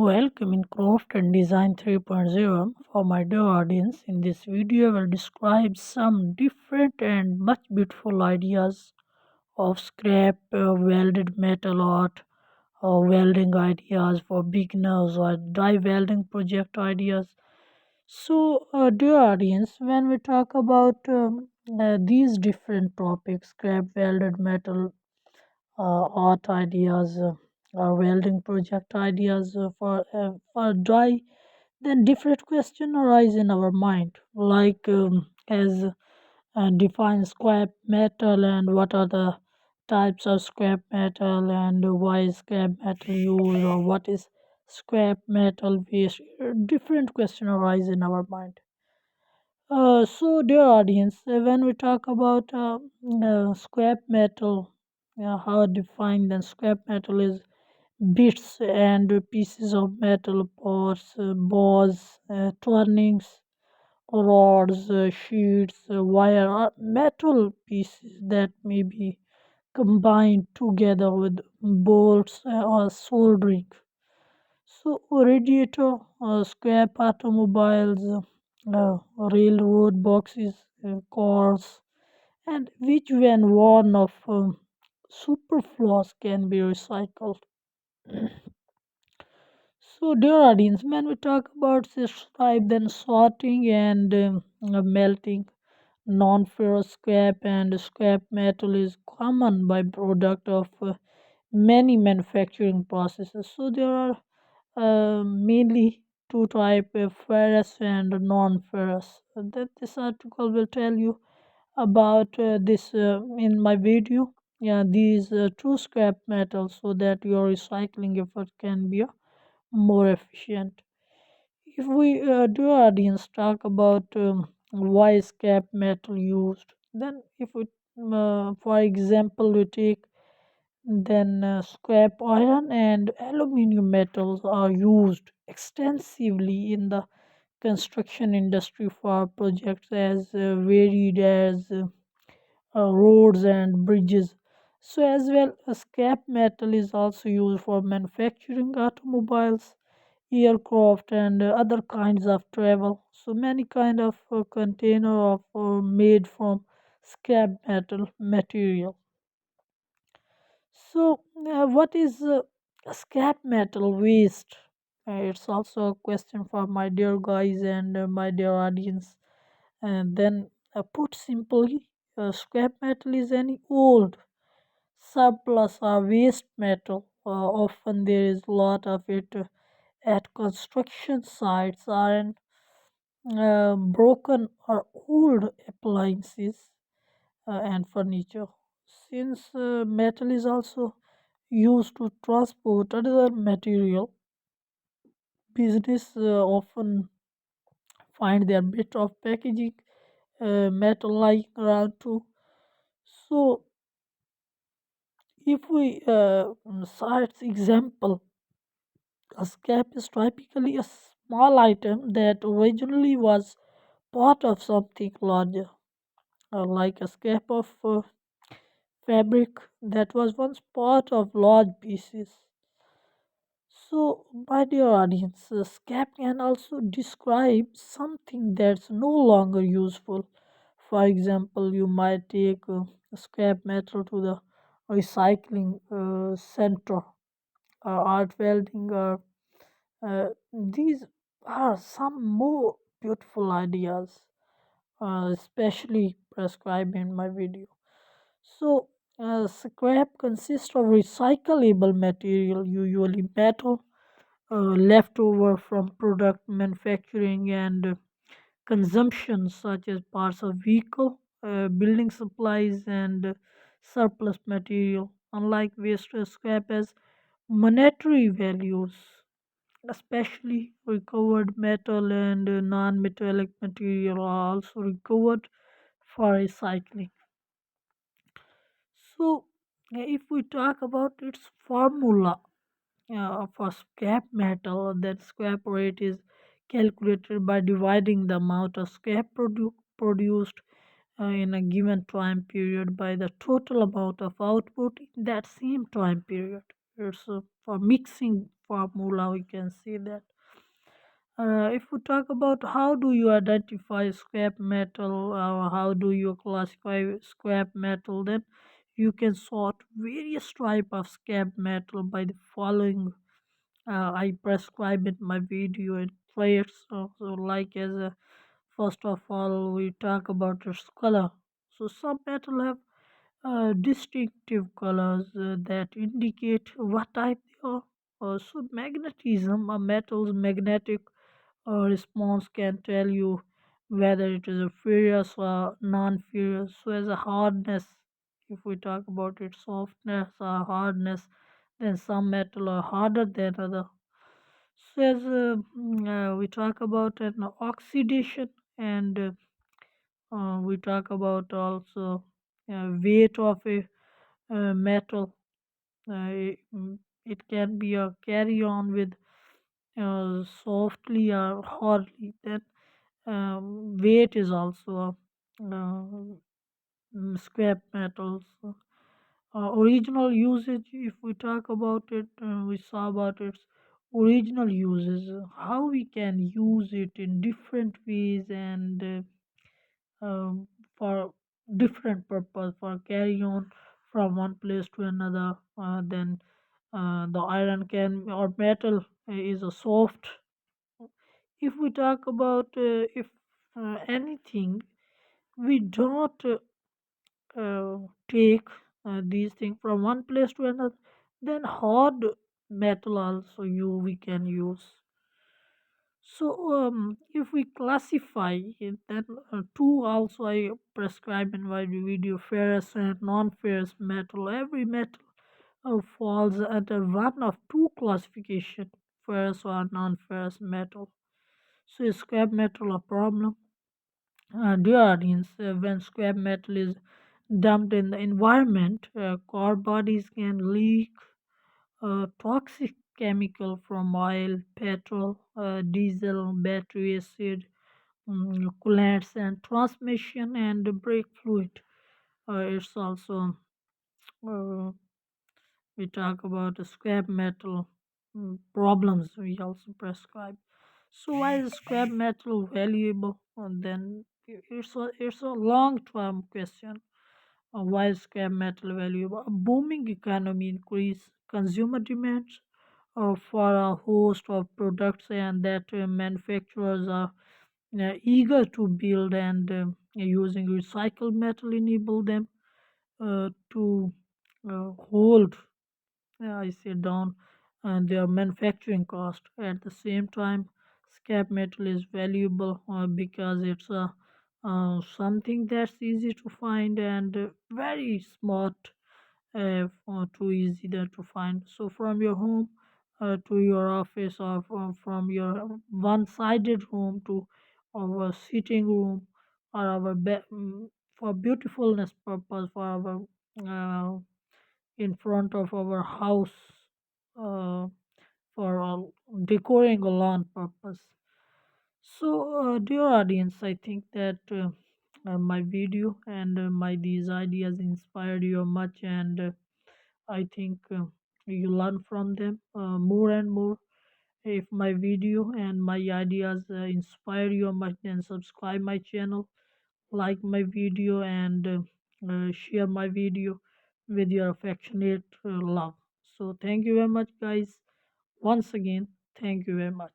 Welcome in Craft and Design 3.0 for my dear audience. In this video, I will describe some different and much beautiful ideas of scrap welded metal art, welding ideas for beginners or die welding project ideas. So, dear audience, when we talk about these different topics, scrap welded metal art ideas, or welding project ideas for dry, then different questions arise in our mind, like as define scrap metal and what are the types of scrap metal and why is scrap metal used or what is scrap metal waste. Different questions arise in our mind. So, dear audience, when we talk about scrap metal, how defined then scrap metal is bits and pieces of metal, parts, bars, turnings, rods, sheets, wire, or metal pieces that may be combined together with bolts or soldering. So, radiator, scrap automobiles, railroad boxes, cars, and which, when worn of superfluous, can be recycled. So, dear audience, when we talk about this type, then sorting and melting non-ferrous scrap and scrap metal is common byproduct of many manufacturing processes. So, there are mainly two type ferrous and non-ferrous. That this article will tell you about this in my video. Yeah, these two scrap metals so that your recycling effort can be more efficient. If we do audience talk about why is scrap metal used, then if we, for example, we take then scrap iron and aluminum metals are used extensively in the construction industry for projects as varied as roads and bridges. So as well, scrap metal is also used for manufacturing automobiles, aircraft, and other kinds of travel. So many kind of container of made from scrap metal material. So, what is scrap metal waste? It's also a question for my dear guys and my dear audience. And then, put simply, scrap metal is any old surplus or waste metal. Often there is a lot of it at construction sites or in broken or old appliances and furniture. Since metal is also used to transport other material, business often find their bit of packaging metal lying around too. So, if we cite example, a scrap is typically a small item that originally was part of something larger, like a scrap of fabric that was once part of large pieces. So, my dear audience, scrap can also describe something that's no longer useful. For example, you might take scrap metal to the recycling center or art welding. Or these are some more beautiful ideas, especially prescribed in my video. So, scrap consists of recyclable material, usually metal, leftover from product manufacturing and consumption, such as parts of vehicle, building supplies, and surplus material. Unlike waste, scrap has monetary values, especially recovered metal and non-metallic material are also recovered for recycling. So, if we talk about its formula, for scrap metal, that scrap rate is calculated by dividing the amount of scrap produced in a given time period by the total amount of output in that same time period. It's for mixing formula, we can say that. If we talk about how do you identify scrap metal or how do you classify scrap metal, then you can sort various type of scrap metal by the following. I prescribe in my video and traits. So like as a first of all, we talk about its color. So some metal have distinctive colors that indicate what type they are. So magnetism, a metal's magnetic response can tell you whether it is a ferrous or non-ferrous. So as a hardness, if we talk about its softness or hardness, then some metal are harder than other. So as we talk about an oxidation and we talk about also weight of a metal. It can be a carry on with softly or hardly. Then weight is also a scrap metals. Original usage, if we talk about it, we saw about its original uses, how we can use it in different ways and for different purpose, for carry on from one place to another. Then the iron can or metal is a soft. If we talk about if anything, we don't take these things from one place to another, then hard metal also you we can use. So if we classify it, then two also I prescribe in my video, ferrous and non-ferrous metal. Every metal falls under one of two classification, ferrous or non-ferrous metal. So is scrap metal a problem? Dear audience, when scrap metal is dumped in the environment, car bodies can leak toxic chemical from oil, petrol, diesel, battery acid, coolants, and transmission and brake fluid. It's also uh, we talk about the scrap metal problems. We also prescribe. So why is scrap metal valuable? And then it's a long term question. Why is scrap metal valuable? A booming economy increase consumer demands for a host of products and that manufacturers are eager to build and using recycled metal enable them to hold I say down their manufacturing cost. At the same time, scrap metal is valuable because it's something that's easy to find and very smart, too easy there to find. So from your home to your office or from your one-sided room to our sitting room or our for beautifulness purpose for our in front of our house uh, for decorating a lawn purpose. So, dear audience, I think that my video and my these ideas inspired you much, and I think you learn from them more and more. If my video and my ideas inspire you much, then subscribe my channel, like my video, and share my video with your affectionate love. So, thank you very much, guys. Once again, thank you very much.